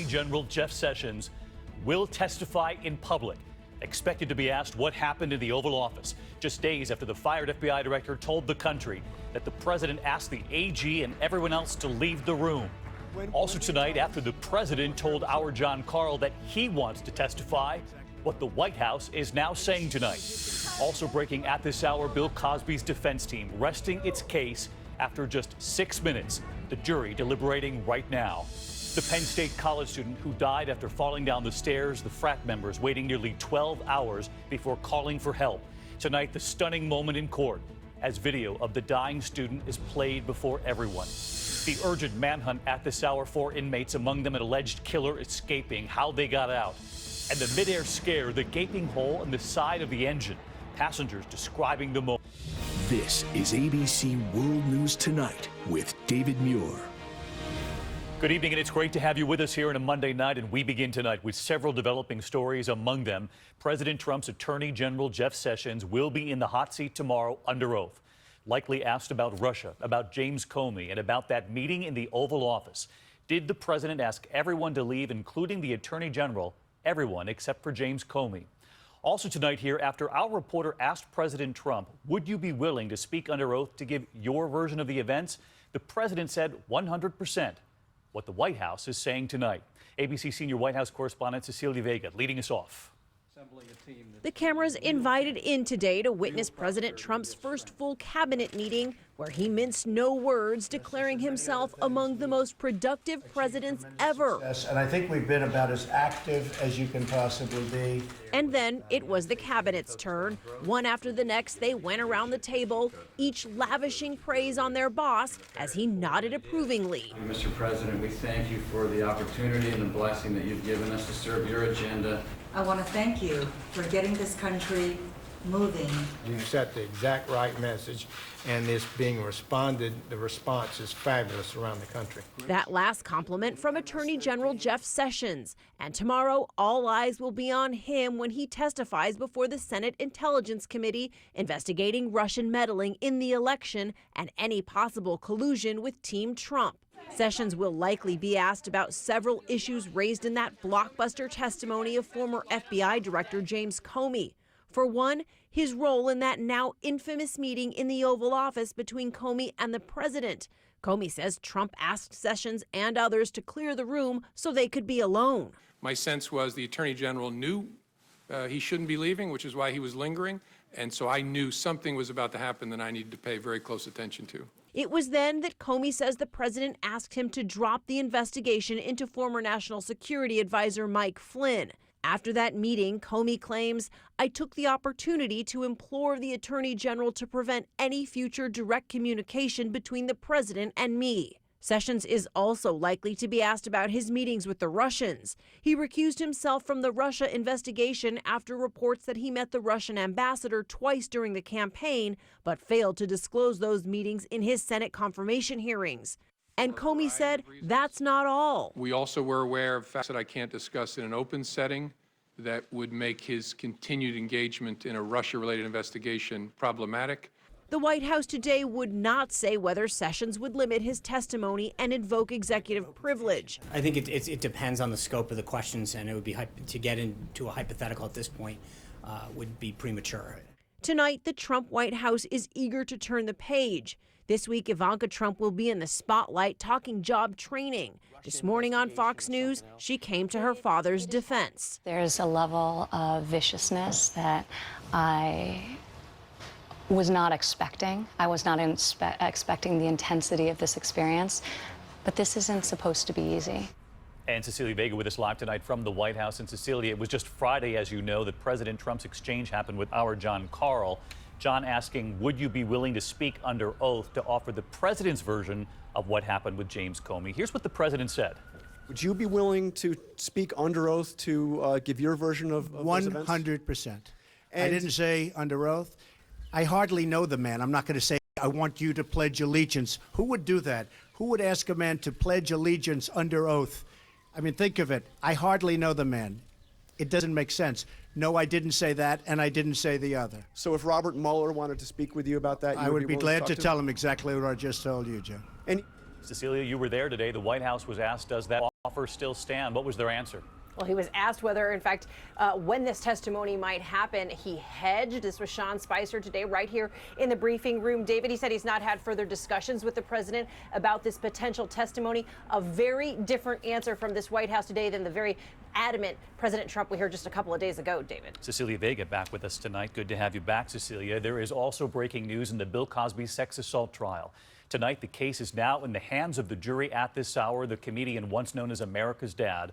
Attorney General Jeff Sessions will testify in public, expected to be asked what happened in the Oval Office just days after the fired FBI director told the country that the president asked the AG and everyone else to leave the room. Also tonight, after the president told our John Carl that he wants to testify, what the White House is now saying tonight. Also breaking at this hour, Bill Cosby's defense team resting its case after just 6 minutes. The jury deliberating right now. The Penn State college student who died after falling down the stairs, the frat members waiting nearly 12 hours before calling for help. Tonight, the stunning moment in court as video of the dying student is played before everyone. The urgent manhunt at this hour for inmates, among them an alleged killer escaping, how they got out. And the midair scare, the gaping hole in the side of the engine. Passengers describing the moment. This is ABC World News Tonight with David Muir. Good evening, and it's great to have you with us here on a Monday night. And we begin tonight with several developing stories. Among them, President Trump's Attorney General Jeff Sessions will be in the hot seat tomorrow under oath, likely asked about Russia, about James Comey, and about that meeting in the Oval Office. Did the president ask everyone to leave, including the Attorney General? Everyone except for James Comey. Also tonight here, after our reporter asked President Trump, would you be willing to speak under oath to give your version of the events? The president said 100%. What the White House is saying tonight. ABC senior White House correspondent Cecilia Vega leading us off. The cameras invited in today to witness President Trump's first full cabinet meeting, where he minced no words, declaring himself among the most productive presidents ever. And I think we've been about as active as you can possibly be. And then it was the cabinet's turn. One after the next, they went around the table, each lavishing praise on their boss as he nodded approvingly. Mr. President, we thank you for the opportunity and the blessing that you've given us to serve your agenda. I want to thank you for getting this country moving. You set the exact right message, and it's being responded. The response is fabulous around the country. That last compliment from Attorney General Jeff Sessions. And tomorrow, all eyes will be on him when he testifies before the Senate Intelligence Committee investigating Russian meddling in the election and any possible collusion with Team Trump. Sessions will likely be asked about several issues raised in that blockbuster testimony of former FBI Director James Comey. For one, his role in that now infamous meeting in the Oval Office between Comey and the president. Comey says Trump asked Sessions and others to clear the room so they could be alone. My sense was the Attorney General knew he shouldn't be leaving, which is why he was lingering. And so I knew something was about to happen that I needed to pay very close attention to. It was then that Comey says the president asked him to drop the investigation into former National Security Advisor Mike Flynn. After that meeting, Comey claims, I took the opportunity to implore the Attorney General to prevent any future direct communication between the president and me. Sessions is also likely to be asked about his meetings with the Russians. He recused himself from the Russia investigation after reports that he met the Russian ambassador twice during the campaign, but failed to disclose those meetings in his Senate confirmation hearings. And Comey said that's not all. We also were aware of facts that I can't discuss in an open setting that would make his continued engagement in a Russia-related investigation problematic. The White House today would not say whether Sessions would limit his testimony and invoke executive privilege. I think it depends on the scope of the questions, and it would be to get into a hypothetical at this point would be premature. Tonight, the Trump White House is eager to turn the page. This week, Ivanka Trump will be in the spotlight talking job training. This morning on Fox News, she came to her father's defense. There's a level of viciousness that I was not expecting. I was not expecting the intensity of this experience, but this isn't supposed to be easy. And Cecilia Vega with us live tonight from the White House. And Cecilia, it was just Friday, as you know, that President Trump's exchange happened with our John Carl. John asking, would you be willing to speak under oath to offer the president's version of what happened with James Comey? Here's what the president said. Would you be willing to speak under oath to give your version of those events? 100%. I didn't say under oath. I hardly know the man. I'm not going to say, I want you to pledge allegiance. Who would do that? Who would ask a man to pledge allegiance under oath? I mean, think of it. I hardly know the man. It doesn't make sense. No, I didn't say that, and I didn't say the other. So if Robert Mueller wanted to speak with you about that, I would be glad to tell him exactly what I just told you, Joe. And Cecilia, you were there today. The White House was asked, does that offer still stand? What was their answer? Well, he was asked whether, in fact, when this testimony might happen. He hedged. This was Sean Spicer today, right here in the briefing room. David, he said he's not had further discussions with the president about this potential testimony. A very different answer from this White House today than the very adamant President Trump we heard just a couple of days ago, David. Cecilia Vega back with us tonight. Good to have you back, Cecilia. There is also breaking news in the Bill Cosby sex assault trial. Tonight, the case is now in the hands of the jury. At this hour, the comedian once known as America's Dad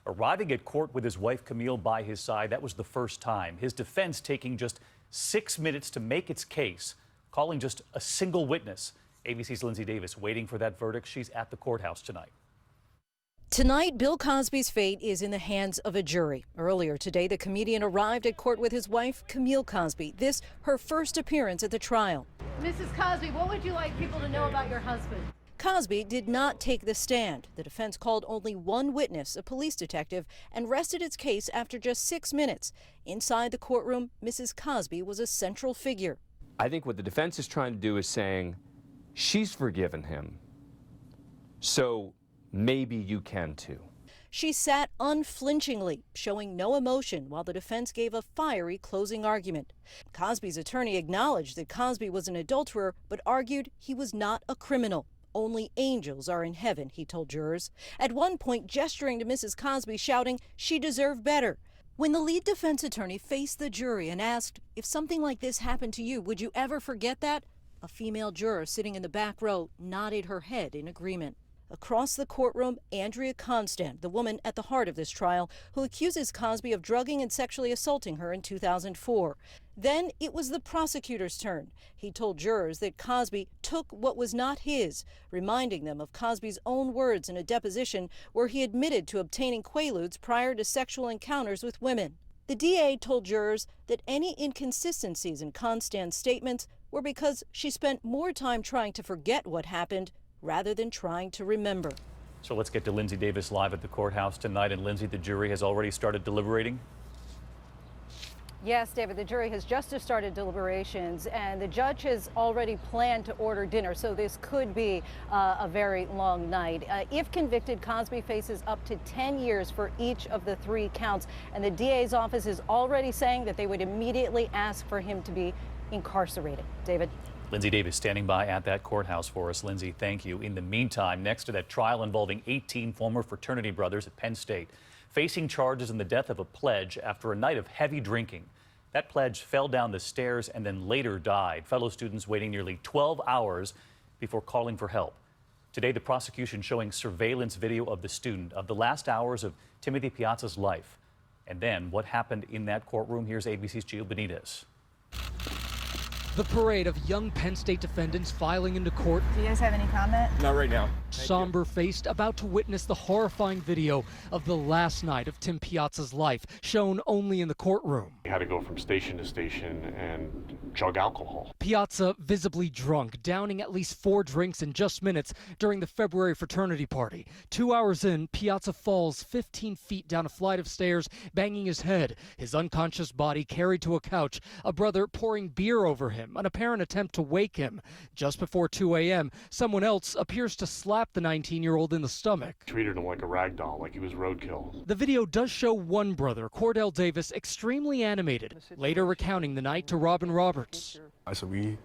arriving at court with his wife Camille by his side. That was the first time. His defense taking just 6 minutes to make its case, calling just a single witness. ABC's Lindsay Davis waiting for that verdict. She's at the courthouse tonight. Tonight, Bill Cosby's fate is in the hands of a jury. Earlier today, the comedian arrived at court with his wife, Camille Cosby. This, her first appearance at the trial. Mrs. Cosby, what would you like people to know about your husband? Cosby did not take the stand. The defense called only one witness, a police detective, and rested its case after just 6 minutes. Inside the courtroom, Mrs. Cosby was a central figure. I think what the defense is trying to do is saying, she's forgiven him, so maybe you can too. She sat unflinchingly, showing no emotion while the defense gave a fiery closing argument. Cosby's attorney acknowledged that Cosby was an adulterer, but argued he was not a criminal. Only angels are in heaven, he told jurors. At one point, gesturing to Mrs. Cosby, shouting she deserved better. When the lead defense attorney faced the jury and asked, if something like this happened to you, would you ever forget that? A female juror sitting in the back row nodded her head in agreement. Across the courtroom, Andrea Constant, the woman at the heart of this trial, who accuses Cosby of drugging and sexually assaulting her in 2004. Then it was the prosecutor's turn. He told jurors that Cosby took what was not his, reminding them of Cosby's own words in a deposition where he admitted to obtaining Quaaludes prior to sexual encounters with women. The DA told jurors that any inconsistencies in Constant's statements were because she spent more time trying to forget what happened rather than trying to remember. So let's get to Lindsay Davis live at the courthouse tonight. And Lindsay, the jury has already started deliberating. Yes, David, the jury has just started deliberations, and the judge has already planned to order dinner, so this could be a very long night. If convicted, Cosby faces up to 10 years for each of the 3 counts, and the DA's office is already saying that they would immediately ask for him to be incarcerated. David? Lindsay Davis standing by at that courthouse for us. Lindsay, thank you. In the meantime, next to that trial involving 18 former fraternity brothers at Penn State, facing charges in the death of a pledge after a night of heavy drinking. That pledge fell down the stairs and then later died. Fellow students waiting nearly 12 hours before calling for help. Today, the prosecution showing surveillance video of the student, of the last hours of Timothy Piazza's life. And then what happened in that courtroom? Here's ABC's Gio Benitez. The parade of young Penn State defendants filing into court. Do you guys have any comment? Not right now. Somber-faced, about to witness the horrifying video of the last night of Tim Piazza's life, shown only in the courtroom. He had to go from station to station and chug alcohol. Piazza visibly drunk, downing at least 4 drinks in just minutes during the February fraternity party. 2 hours in, Piazza falls 15 feet down a flight of stairs, banging his head, his unconscious body carried to a couch, a brother pouring beer over him, an apparent attempt to wake him. Just before 2 a.m., someone else appears to slap the 19-year-old in the stomach. Treated him like a rag doll, like he was roadkill. The video does show one brother, Cordell Davis, extremely animated, later recounting the night to Robin Roberts. I said we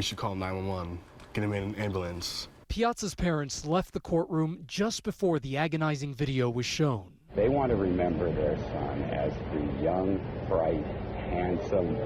should call 911, get him in an ambulance. Piazza's parents left the courtroom just before the agonizing video was shown. They want to remember their son as the young, bright, handsome,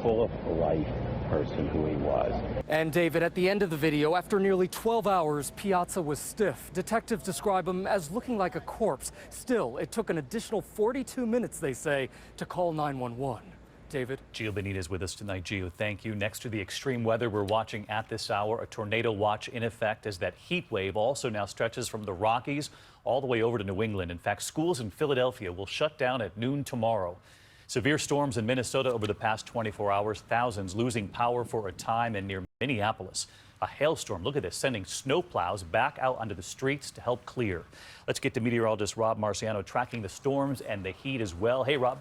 full of life person who he was. And David, at the end of the video, after nearly 12 hours, Piazza was stiff. Detectives describe him as looking like a corpse. Still, it took an additional 42 minutes, they say, to call 911. David? Gio Benitez with us tonight. Gio, thank you. Next to the extreme weather we're watching at this hour, a tornado watch in effect as that heat wave also now stretches from the Rockies all the way over to New England. In fact, schools in Philadelphia will shut down at noon tomorrow. Severe storms in Minnesota over the past 24 hours, thousands losing power for a time, and near Minneapolis, a hailstorm, look at this, sending snowplows back out onto the streets to help clear. Let's get to meteorologist Rob Marciano tracking the storms and the heat as well. Hey, Rob.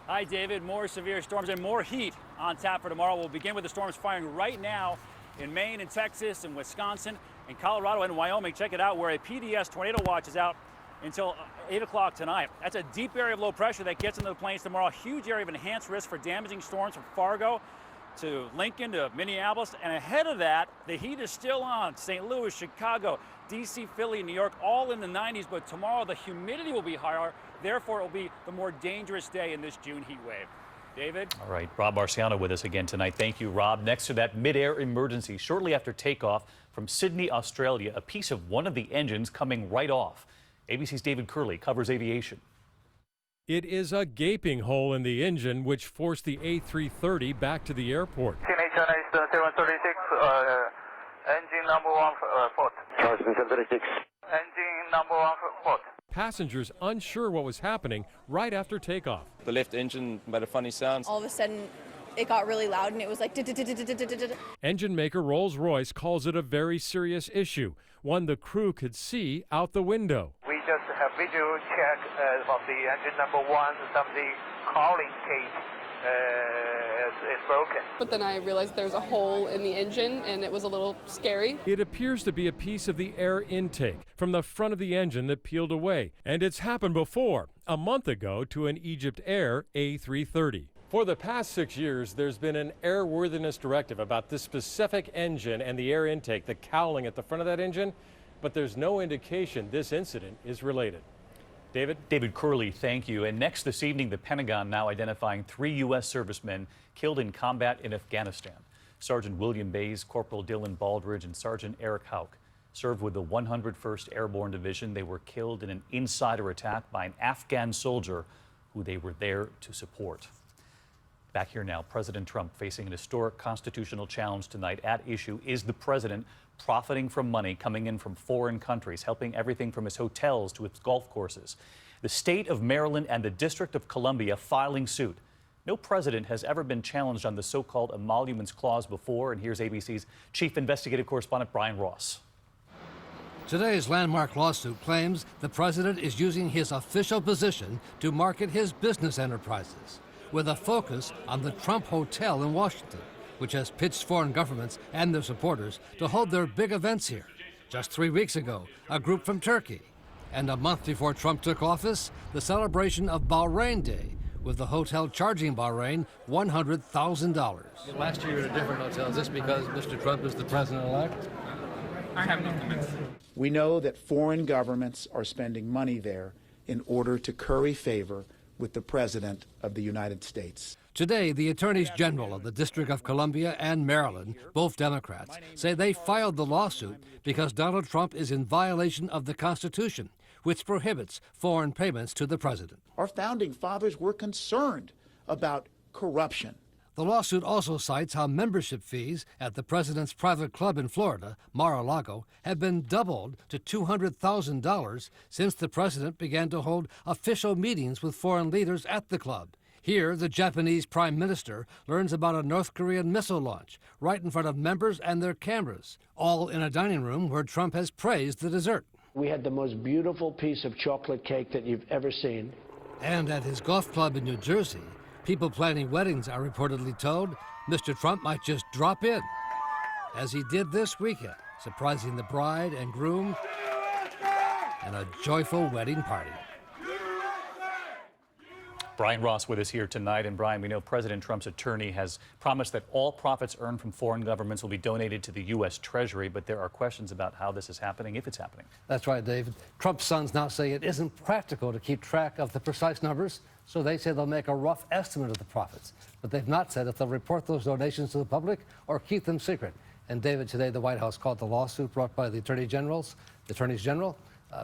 Hi, David. More severe storms and more heat on tap for tomorrow. We'll begin with the storms firing right now in Maine and Texas and Wisconsin. in Colorado and Wyoming. Check it out, where a PDS tornado watch is out until 8 o'clock tonight. That's a deep area of low pressure that gets into the plains tomorrow. Huge area of enhanced risk for damaging storms from Fargo to Lincoln to Minneapolis. And ahead of that, the heat is still on. St. Louis, Chicago, D.C., Philly, New York, all in the 90s. But tomorrow, the humidity will be higher. Therefore, it will be the more dangerous day in this June heat wave. David? All right, Rob Marciano with us again tonight. Thank you, Rob. Next to that mid-air emergency, shortly after takeoff from Sydney, Australia, a piece of one of the engines coming right off. ABC's David Curley covers aviation. It is a gaping hole in the engine which forced the A330 back to the airport. China is 736, engine number 1 fault. Charleston 736. Engine number 1 fault. Passengers unsure what was happening right after takeoff. The left engine made a funny sound. All of a sudden, it got really loud and it was like... Engine maker Rolls-Royce calls it a very serious issue, one the crew could see out the window. We just have visual check of the engine number 1, some of the cowling cage is broken. But then I realized there was a hole in the engine and it was a little scary. It appears to be a piece of the air intake from the front of the engine that peeled away. And it's happened before, a month ago to an Egypt Air A330. For the past 6 years, there's been an airworthiness directive about this specific engine and the air intake, the cowling at the front of that engine, but there's no indication this incident is related. David? David Curley, thank you. And next this evening, the Pentagon now identifying 3 U.S. servicemen killed in combat in Afghanistan. Sergeant William Bays, Corporal Dylan Baldridge, and Sergeant Eric Hauk served with the 101st Airborne Division. They were killed in an insider attack by an Afghan soldier who they were there to support. Back here now, President Trump facing an historic constitutional challenge tonight. At issue is the president profiting from money coming in from foreign countries, helping everything from his hotels to its golf courses. The state of Maryland and the District of Columbia filing suit. No president has ever been challenged on the so-called emoluments clause before. And here's ABC's chief investigative correspondent Brian Ross. Today's landmark lawsuit claims the president is using his official position to market his business enterprises, with a focus on the Trump Hotel in Washington, which has pitched foreign governments and their supporters to hold their big events here. Just 3 weeks ago, a group from Turkey. And a month before Trump took office, the celebration of Bahrain Day, with the hotel charging Bahrain $100,000. Last year at a different hotel. Is this because Mr. Trump is the president-elect? I have no comments. We know that foreign governments are spending money there in order to curry favor with the President of the United States. Today, the attorneys general of the District of Columbia and Maryland, both Democrats, say they filed the lawsuit because Donald Trump is in violation of the Constitution, which prohibits foreign payments to the president. Our founding fathers were concerned about corruption. The lawsuit also cites how membership fees at the president's private club in Florida, Mar-a-Lago, have been doubled to $200,000 since the president began to hold official meetings with foreign leaders at the club. Here, the Japanese prime minister learns about a North Korean missile launch right in front of members and their cameras, all in a dining room where Trump has praised the dessert. We had the most beautiful piece of chocolate cake that you've ever seen. And at his golf club in New Jersey, people planning weddings are reportedly told Mr. Trump might just drop in, as he did this weekend, surprising the bride and groom and a joyful wedding party. Brian Ross with us here tonight. And Brian, we know President Trump's attorney has promised that all profits earned from foreign governments will be donated to the U.S. Treasury, but there are questions about how this is happening, if it's happening. That's right, David. Trump's sons now say it isn't practical to keep track of the precise numbers, so they say they'll make a rough estimate of the profits. But they've not said if they'll report those donations to the public or keep them secret. And David, today the White House called the lawsuit brought by the attorneys general,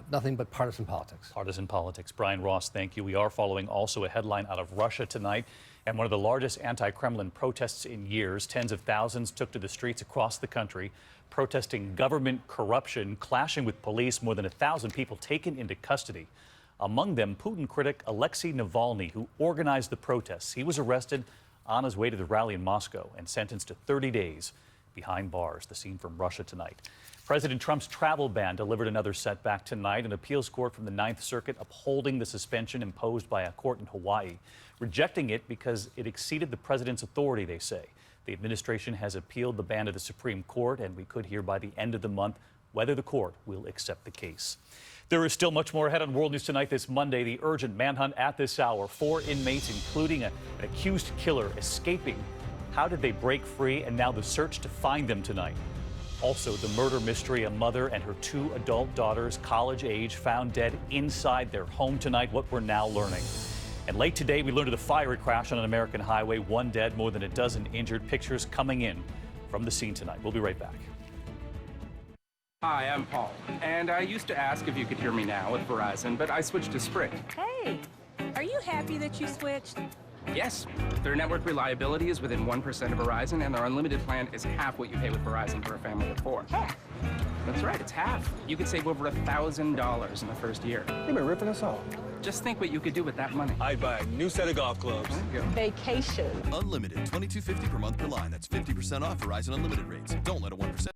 nothing but partisan politics. Partisan politics. Brian Ross, thank you. We are following also a headline out of Russia tonight, and one of the largest anti-Kremlin protests in years. Tens of thousands took to the streets across the country, protesting government corruption, clashing with police. More than 1,000 people taken into custody. Among them, Putin critic Alexei Navalny, who organized the protests. He was arrested on his way to the rally in Moscow and sentenced to 30 days behind bars. The scene from Russia tonight. President Trump's travel ban delivered another setback tonight. An appeals court from the Ninth Circuit upholding the suspension imposed by a court in Hawaii, rejecting it because it exceeded the president's authority, they say. The administration has appealed the ban to the Supreme Court, and we could hear by the end of the month whether the court will accept the case. There is still much more ahead on World News Tonight this Monday. The urgent manhunt at this hour. 4 inmates, including an accused killer, escaping. How did they break free? And now the search to find them tonight. Also, the murder mystery, a mother and her 2 adult daughters, college age, found dead inside their home tonight. What we're now learning. And late today, we learned of the fiery crash on an American highway. 1 dead, more than a dozen injured. Pictures coming in from the scene tonight. We'll be right back. Hi, I'm Paul, and I used to ask if you could hear me now with Verizon, but I switched to Sprint. Hey, are you happy that you switched? Yes, their network reliability is within 1% of Verizon, and their unlimited plan is half what you pay with Verizon for a family of 4. Half? That's right, it's half. You could save over $1,000 in the first year. They've been ripping us off. Just think what you could do with that money. I'd buy a new set of golf clubs. Vacation. Unlimited, $22.50 per month per line. That's 50% off Verizon Unlimited rates. Don't let a 1%